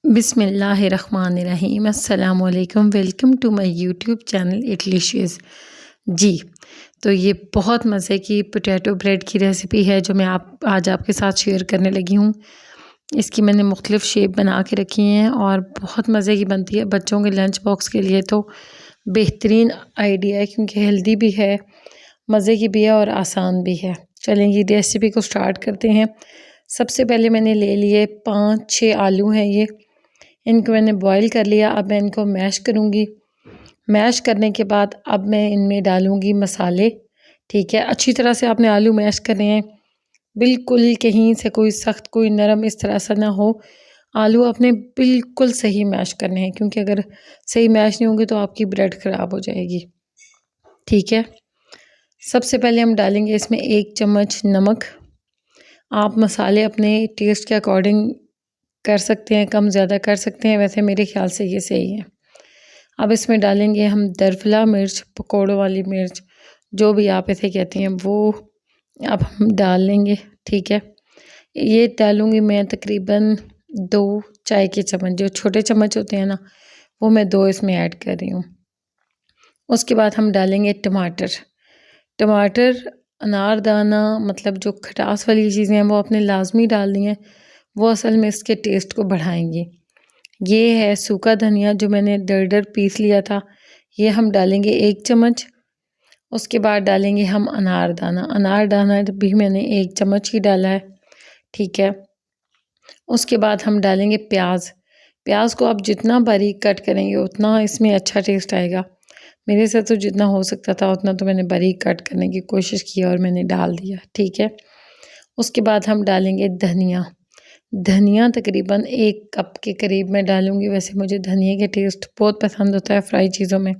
बिस्मिल्लाहिर्रहमानिर्रहीम अस्सलाम वालेकुम। Welcome to my YouTube channel Eatlicious. जी, तो ये बहुत मज़े की पोटैटो ब्रेड की रेसिपी है जो मैं आज आपके साथ शेयर करने लगी हूँ। इसकी मैंने मुख्तलिफ़ शेप बना के रखी हैं और बहुत मज़े की बनती है। बच्चों के लंच बॉक्स के लिए तो बेहतरीन आइडिया है क्योंकि हेल्दी भी है, मज़े की भी है और आसान भी है। चलें ये रेसिपी को स्टार्ट करते हैं। सबसे पहले मैंने ले लिए 5-6 आलू हैं ये, इनको मैंने बॉईल कर लिया। अब मैं इनको मैश करूँगी। मैश करने के बाद अब मैं इनमें डालूँगी मसाले। ठीक है, अच्छी तरह से आपने आलू मैश करने हैं, बिल्कुल कहीं से कोई सख्त कोई नरम इस तरह से ना हो। आलू अपने बिल्कुल सही मैश करने हैं क्योंकि अगर सही मैश नहीं होंगे तो आपकी ब्रेड ख़राब हो जाएगी। ठीक है, सबसे पहले हम डालेंगे इसमें 1 चम्मच नमक। आप मसाले अपने टेस्ट के अकॉर्डिंग कर सकते हैं, कम ज़्यादा कर सकते हैं, वैसे मेरे ख़्याल से ये सही है। अब इसमें डालेंगे हम दरफला मिर्च, पकौड़ों वाली मिर्च, जो भी आप इसे कहती हैं वो अब हम डाल लेंगे। ठीक है, ये डालूँगी मैं तकरीबन 2 चाय के चम्मच, जो छोटे चम्मच होते हैं ना, वो मैं 2 इसमें ऐड कर रही हूँ। उसके बाद हम डालेंगे टमाटर। टमाटर, अनारदाना, मतलब जो खटास वाली चीज़ें हैं वो आपने लाज़मी डालनी है, वो असल में इसके टेस्ट को बढ़ाएंगी। ये है सूखा धनिया जो मैंने दरदर पीस लिया था, ये हम डालेंगे 1 चम्मच। उसके बाद डालेंगे हम अनारदाना। अनारदाना भी मैंने 1 चम्मच ही डाला है। ठीक है, उसके बाद हम डालेंगे प्याज। प्याज को आप जितना बारीक कट करेंगे उतना इसमें अच्छा टेस्ट आएगा। मेरे से तो जितना हो सकता था उतना तो मैंने बारीक कट करने की कोशिश की और मैंने डाल दिया। ठीक है, उसके बाद हम डालेंगे धनिया। धनिया तकरीबन 1 कप के करीब मैं डालूँगी। वैसे मुझे धनिया के टेस्ट बहुत पसंद होता है फ्राई चीज़ों में,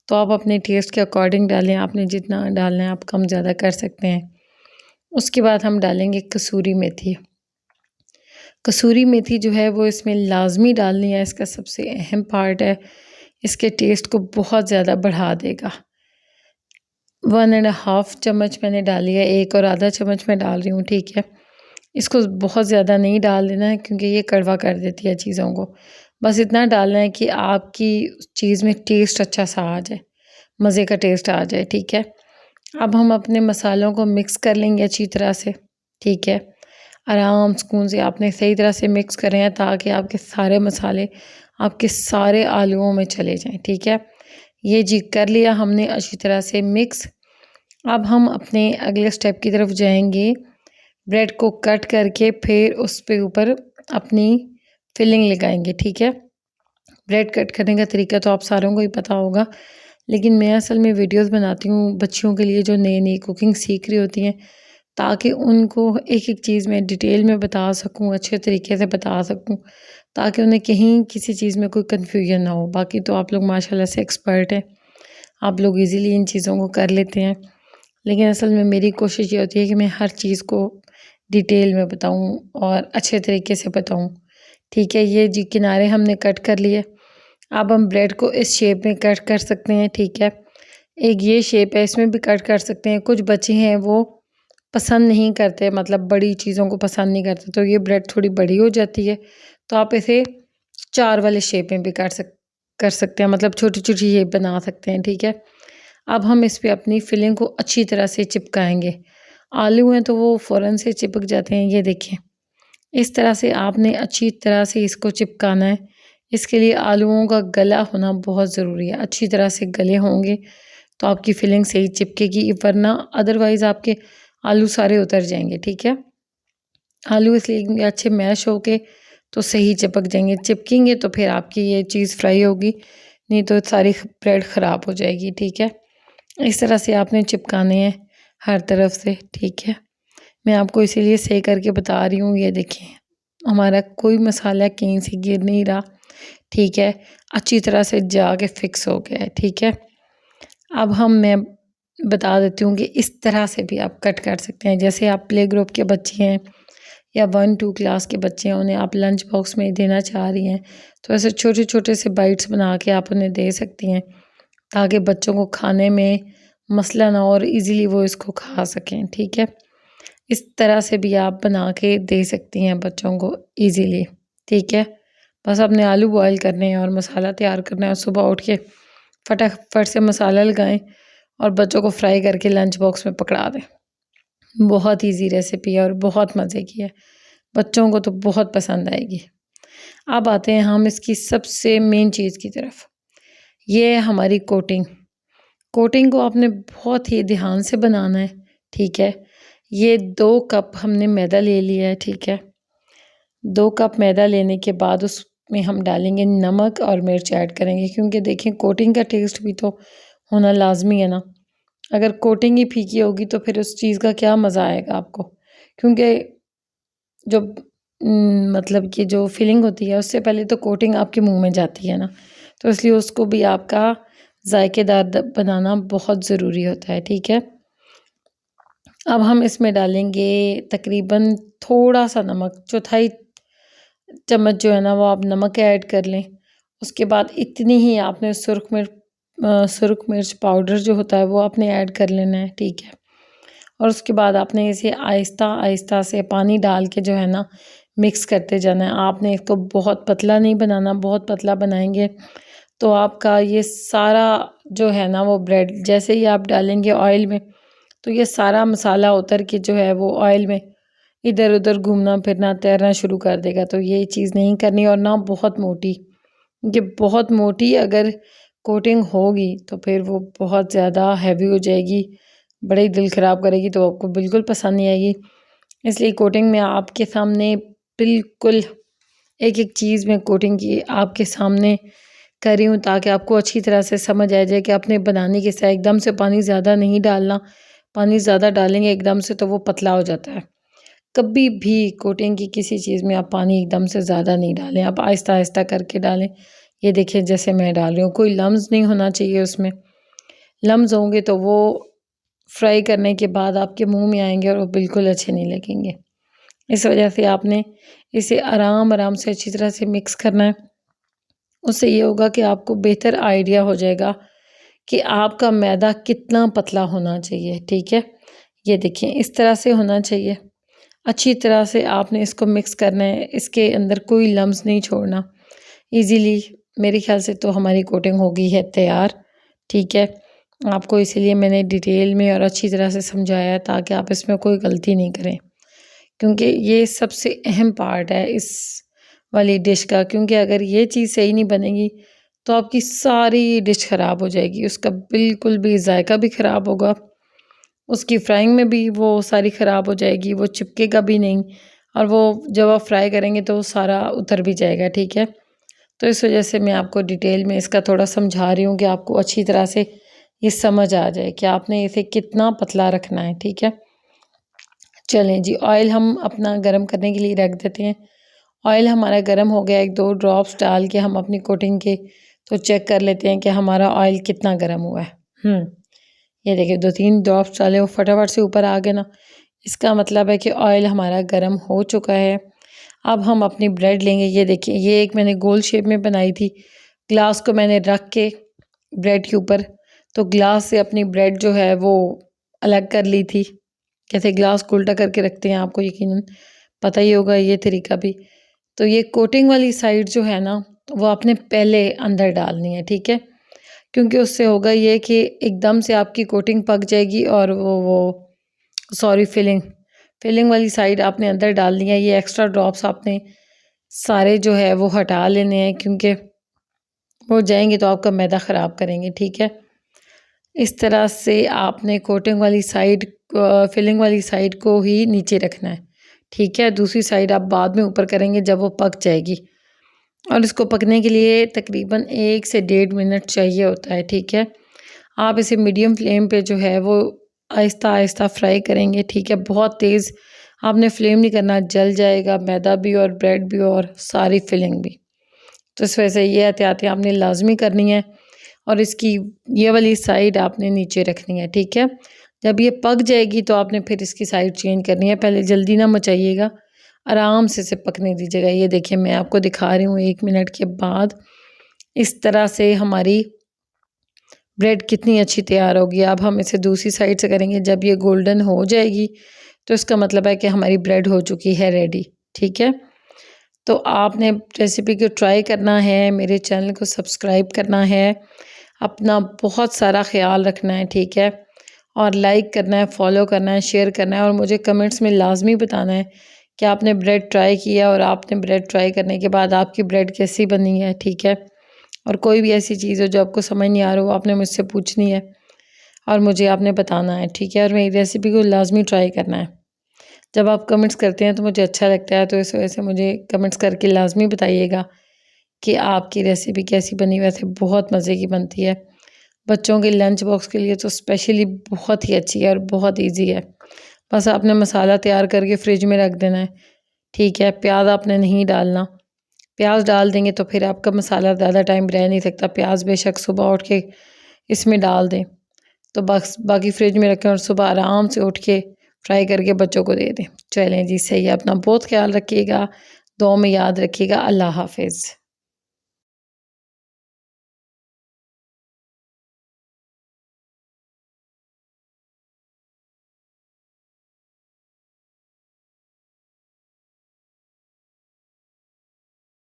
तो आप अपने टेस्ट के अकॉर्डिंग डालें, आपने जितना डालना है आप कम ज़्यादा कर सकते हैं। उसके बाद हम डालेंगे कसूरी मेथी। कसूरी मेथी जो है वो इसमें लाज़मी डालनी है, इसका सबसे अहम पार्ट है, इसके टेस्ट को बहुत ज़्यादा बढ़ा देगा। 1 एंड हाफ़ चम्मच मैंने डाली है, 1 और आधा चम्मच मैं डाल रही हूँ। ठीक है, इसको बहुत ज़्यादा नहीं डाल देना है क्योंकि ये कड़वा कर देती है चीज़ों को। बस इतना डालना है कि आपकी चीज़ में टेस्ट अच्छा सा आ जाए, मज़े का टेस्ट आ जाए। ठीक है, अब हम अपने मसालों को मिक्स कर लेंगे अच्छी तरह से। ठीक है, आराम सुकून से आपने सही तरह से मिक्स करें हैं ताकि आपके सारे मसाले आपके सारे आलूओं में चले जाएँ। ठीक है, ये जी कर लिया हमने अच्छी तरह से मिक्स। अब हम अपने अगले स्टेप की तरफ जाएंगे। ब्रेड को कट करके फिर उस पे ऊपर अपनी फिलिंग लगाएंगे। ठीक है, ब्रेड कट करने का तरीका तो आप सारों को ही पता होगा, लेकिन मैं असल में वीडियोस बनाती हूँ बच्चियों के लिए जो नई नई कुकिंग सीख रही होती हैं, ताकि उनको एक एक चीज़ में डिटेल में बता सकूँ, अच्छे तरीके से बता सकूँ, ताकि उन्हें कहीं किसी चीज़ में कोई कन्फ्यूजन ना हो। बाकी तो आप लोग माशाल्लाह से एक्सपर्ट हैं, आप लोग ईज़िली इन चीज़ों को कर लेते हैं, लेकिन असल में मेरी कोशिश ये होती है कि मैं हर चीज़ को डिटेल में बताऊँ और अच्छे तरीके से बताऊँ। ठीक है, ये जी किनारे हमने कट कर लिए। अब हम ब्रेड को इस शेप में कट कर सकते हैं। ठीक है, एक ये शेप है, इसमें भी कट कर सकते हैं। कुछ बच्चे हैं वो पसंद नहीं करते, मतलब बड़ी चीज़ों को पसंद नहीं करते, तो ये ब्रेड थोड़ी बड़ी हो जाती है, तो आप इसे 4 वाले शेप में भी कर सकते हैं, मतलब छोटी-छोटी शेप बना सकते हैं। ठीक है, अब हम इस पे अपनी फिलिंग को अच्छी तरह से चिपकाएँगे। आलू हैं तो वो फ़ौरन से चिपक जाते हैं, ये देखें। इस तरह से आपने अच्छी तरह से इसको चिपकाना है। इसके लिए आलूओं का गला होना बहुत ज़रूरी है। अच्छी तरह से गले होंगे तो आपकी फिलिंग सही चिपकेगी, वरना अदरवाइज़ आपके आलू सारे उतर जाएँगे। ठीक है, आलू इसलिए अच्छे मैश होके तो सही चिपक जाएँगे। चिपकेंगे तो फिर आपकी ये चीज़ फ्राई होगी, नहीं तो सारी ब्रेड ख़राब हो जाएगी। ठीक है, इस तरह से आपने चिपकाने हैं हर तरफ से। ठीक है, मैं आपको इसीलिए सही करके बता रही हूँ। ये देखें, हमारा कोई मसाला कहीं से गिर नहीं रहा। ठीक है, अच्छी तरह से जाके फिक्स हो गया है। ठीक है, अब मैं बता देती हूँ कि इस तरह से भी आप कट कर सकते हैं। जैसे आप प्ले ग्रुप के बच्चे हैं या 1-2 क्लास के बच्चे हैं, उन्हें आप लंच बॉक्स में देना चाह रही हैं, तो ऐसे छोटे छोटे से बाइट्स बना के आप उन्हें दे सकती हैं, ताकि बच्चों को खाने में मसला ना हो और इजीली वो इसको खा सकें। ठीक है, इस तरह से भी आप बना के दे सकती हैं बच्चों को इजीली। ठीक है, बस अपने आलू बॉयल करने हैं और मसाला तैयार करना है और सुबह उठ के फटाफट से मसाला लगाएं और बच्चों को फ्राई करके लंच बॉक्स में पकड़ा दें। बहुत इजी रेसिपी है और बहुत मज़े की है, बच्चों को तो बहुत पसंद आएगी। अब आते हैं हम इसकी सबसे मेन चीज़ की तरफ, ये है हमारी कोटिंग। कोटिंग को आपने बहुत ही ध्यान से बनाना है, ठीक है। ये 2 कप हमने मैदा ले लिया है, ठीक है। 2 कप मैदा लेने के बाद उसमें हम डालेंगे नमक और मिर्च ऐड करेंगे, क्योंकि देखिए कोटिंग का टेस्ट भी तो होना लाजमी है ना। अगर कोटिंग ही फीकी होगी तो फिर उस चीज़ का क्या मज़ा आएगा आपको, क्योंकि जो मतलब कि जो फीलिंग होती है उससे पहले तो कोटिंग आपके मुंह में जाती है ना, तो इसलिए उसको भी आपका जायकेदार बनाना बहुत ज़रूरी होता है, ठीक है। अब हम इसमें डालेंगे तकरीबन थोड़ा सा नमक, चौथाई चम्मच जो है ना वो आप नमक ऐड कर लें। उसके बाद इतनी ही आपने सुरख मिर्च पाउडर जो होता है वो आपने ऐड कर लेना है, ठीक है। और उसके बाद आपने इसे आहिस्ता आहिस्ता से पानी डाल के जो है ना मिक्स करते जाना है। आपने इसको बहुत पतला नहीं बनाना, बहुत पतला बनाएंगे तो आपका ये सारा जो है ना वो ब्रेड जैसे ही आप डालेंगे ऑयल में तो ये सारा मसाला उतर के जो है वो ऑयल में इधर उधर घूमना फिरना तैरना शुरू कर देगा। तो ये चीज़ नहीं करनी, और ना बहुत मोटी, क्योंकि बहुत मोटी अगर कोटिंग होगी तो फिर वो बहुत ज़्यादा हैवी हो जाएगी, बड़े ही दिल ख़राब करेगी, तो आपको बिल्कुल पसंद नहीं आएगी। इसलिए कोटिंग में आपके सामने बिल्कुल एक एक चीज़ में कोटिंग की आपके सामने कर रही हूँ, ताकि आपको अच्छी तरह से समझ आ जाए कि अपने बनाने के साथ एकदम से पानी ज़्यादा नहीं डालना। पानी ज़्यादा डालेंगे एकदम से तो वो पतला हो जाता है। कभी भी कोटिंग की किसी चीज़ में आप पानी एकदम से ज़्यादा नहीं डालें, आप आहिस्ता आहिस्ता करके डालें। ये देखिए जैसे मैं डाल रही हूँ, कोई लम्स नहीं होना चाहिए उसमें। लम्स होंगे तो वो फ्राई करने के बाद आपके मुंह में आएंगे और वो बिल्कुल अच्छे नहीं लगेंगे। इस वजह से आपने इसे आराम आराम से अच्छी तरह से मिक्स करना है। उससे ये होगा कि आपको बेहतर आइडिया हो जाएगा कि आपका मैदा कितना पतला होना चाहिए, ठीक है। ये देखिए इस तरह से होना चाहिए। अच्छी तरह से आपने इसको मिक्स करना है, इसके अंदर कोई लम्स नहीं छोड़ना। इजीली मेरे ख्याल से तो हमारी कोटिंग हो गई है तैयार, ठीक है। आपको इसीलिए मैंने डिटेल में और अच्छी तरह से समझाया है ताकि आप इसमें कोई गलती नहीं करें, क्योंकि ये सबसे अहम पार्ट है इस वाली डिश का। क्योंकि अगर ये चीज़ सही नहीं बनेगी तो आपकी सारी डिश ख़राब हो जाएगी, उसका बिल्कुल भी जायका भी ख़राब होगा, उसकी फ्राइंग में भी वो सारी ख़राब हो जाएगी, वो चिपकेगा भी नहीं, और वो जब आप फ्राई करेंगे तो वो सारा उतर भी जाएगा, ठीक है। तो इस वजह से मैं आपको डिटेल में इसका थोड़ा समझा रही हूँ कि आपको अच्छी तरह से ये समझ आ जाए कि आपने इसे कितना पतला रखना है, ठीक है। चलें जी, ऑयल हम अपना गरम करने के लिए रख देते हैं। ऑयल हमारा गरम हो गया, 1-2 ड्रॉप्स डाल के हम अपनी कोटिंग के तो चेक कर लेते हैं कि हमारा ऑयल कितना गरम हुआ है। ये देखिए 2-3 ड्रॉप्स डाले, वो फटाफट से ऊपर आ गए ना, इसका मतलब है कि ऑयल हमारा गर्म हो चुका है। अब हम अपनी ब्रेड लेंगे। ये देखिए ये एक मैंने गोल शेप में बनाई थी, ग्लास को मैंने रख के ब्रेड के ऊपर, तो ग्लास से अपनी ब्रेड जो है वो अलग कर ली थी। कैसे ग्लास को उल्टा करके रखते हैं, आपको यकीनन पता ही होगा ये तरीका भी। तो ये कोटिंग वाली साइड जो है ना वो आपने पहले अंदर डालनी है, ठीक है। क्योंकि उससे होगा ये कि एकदम से आपकी कोटिंग पक जाएगी और फिलिंग वाली साइड आपने अंदर डालनी है। ये एक्स्ट्रा ड्रॉप्स आपने सारे जो है वो हटा लेने हैं, क्योंकि वो जाएंगे तो आपका मैदा ख़राब करेंगे, ठीक है। इस तरह से आपने कोटिंग वाली साइड फिलिंग वाली साइड को ही नीचे रखना है, ठीक है। दूसरी साइड आप बाद में ऊपर करेंगे जब वो पक जाएगी, और इसको पकने के लिए तकरीबन 1 से 1.5 मिनट चाहिए होता है, ठीक है। आप इसे मीडियम फ्लेम पे जो है वो आहिस्ता आहिस्ता फ्राई करेंगे, ठीक है। बहुत तेज़ आपने फ्लेम नहीं करना, जल जाएगा मैदा भी और ब्रेड भी और सारी फिलिंग भी। तो इस वजह से ये एहतियातें आपने लाजमी करनी है, और इसकी ये वाली साइड आपने नीचे रखनी है, ठीक है। जब ये पक जाएगी तो आपने फिर इसकी साइड चेंज करनी है। पहले जल्दी ना मचाइएगा, आराम से इसे पकने दीजिएगा। ये देखिए मैं आपको दिखा रही हूँ 1 मिनट के बाद इस तरह से हमारी ब्रेड कितनी अच्छी तैयार होगी। अब हम इसे दूसरी साइड से करेंगे। जब ये गोल्डन हो जाएगी तो इसका मतलब है कि हमारी ब्रेड हो चुकी है रेडी, ठीक है। तो आपने रेसिपी को ट्राई करना है, मेरे चैनल को सब्सक्राइब करना है, अपना बहुत सारा ख्याल रखना है, ठीक है? और लाइक करना है, फॉलो करना है, शेयर करना है और मुझे कमेंट्स में लाजमी बताना है कि आपने ब्रेड ट्राई किया और आपने ब्रेड ट्राई करने के बाद आपकी ब्रेड कैसी बनी है, ठीक है? और कोई भी ऐसी चीज़ हो जो आपको समझ नहीं आ रहा हो, आपने मुझसे पूछनी है और मुझे आपने बताना है, ठीक है? और मेरी रेसिपी को लाजमी ट्राई करना है। जब आप कमेंट्स करते हैं तो मुझे अच्छा लगता है, तो इस वजह से मुझे कमेंट्स करके लाजमी बताइएगा कि आपकी रेसिपी कैसी बनी। वैसे बहुत मज़े की बनती है, बच्चों के लंच बॉक्स के लिए तो स्पेशली बहुत ही अच्छी है और बहुत ईजी है। बस आपने मसाला तैयार करके फ्रिज में रख देना है, ठीक है? प्याज आपने नहीं डालना, प्याज डाल देंगे तो फिर आपका मसाला ज़्यादा टाइम रह नहीं सकता। प्याज बेशक सुबह उठ के इसमें डाल दें, तो बस बाकी फ्रिज में रखें और सुबह आराम से उठ के फ्राई करके बच्चों को दे दें। चलें जी, सही है। अपना बहुत ख्याल रखिएगा, दुआ में याद रखिएगा। अल्लाह हाफ़िज़।